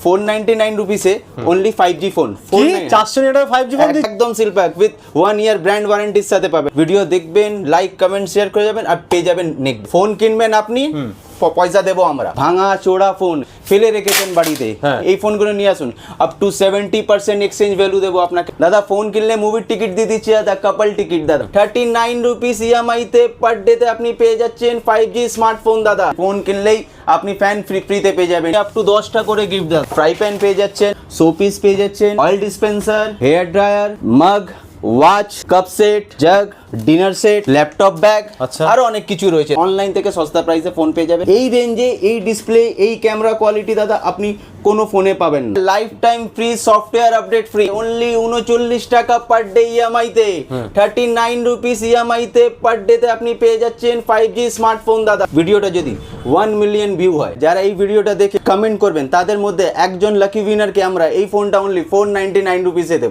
499 রুপিসে only 5G phone. 499 5G phone একদম seal pack with 1 year brand ওয়ারেন্টির সাথে পাবেন। ভিডিও দেখবেন, লাইক কমেন্ট শেয়ার করে যাবেন আর পেয়ে যাবেন নেক্সট। ফোন কিনবেন আপনি, পয়সা দেবো আমরা। ভাঙা চোরা ফোন ফেলে রেখেছেন বাড়িতে, এই ফোনগুলো নিয়ে আসুন, আপ টু 70% এক্সচেঞ্জ ভ্যালু দেবো আপনাকে। দাদা ফোন কিনলে মুভির টিকিট দিয়ে দিচ্ছি দাদা, কাপল টিকিট দাদা 39 রুপিস ইএমআই তে পার ডে তে আপনি পেয়ে যাচ্ছেন 5G স্মার্টফোন দাদা। ফোন কিনলেই আপনি ফ্যান ফ্রিতে পেয়ে যাবেন, আপ টু 10টা করে গিফট দাদা। ফ্রাই প্যান পেয়ে যাচ্ছেন, শোপিস পেয়ে যাচ্ছেন, অয়েল ডিসপেন্সার, হেয়ার ড্রায়ার, মাগ, ওয়াচ, কাপ সেট, জাগ, ডিনার সেট, ল্যাপটপ ব্যাগ, আরো অনেক কিছু রয়েছে। অনলাইন থেকে সস্তা প্রাইসে ফোন পেয়ে যাবেন। এই রেঞ্জে এই ডিসপ্লে, এই ক্যামেরা কোয়ালিটি দাদা আপনি কোনো ফোনে পাবেন না। Life time free, software update free, only 39 টাকা পার ডে ইএমআই তে, 39 রুপিস ইএমআই তে পার ডে তে আপনি পেয়ে যাচ্ছেন 5G স্মার্টফোন দাদা। ভিডিওটা যদি 1 মিলিয়ন ভিউ হয়, যারা এই ভিডিওটা দেখে কমেন্ট করবেন তাদের মধ্যে একজন লাকি উইনারকে আমরা এই ফোনটা অনলি 499 রুপিসে দেব।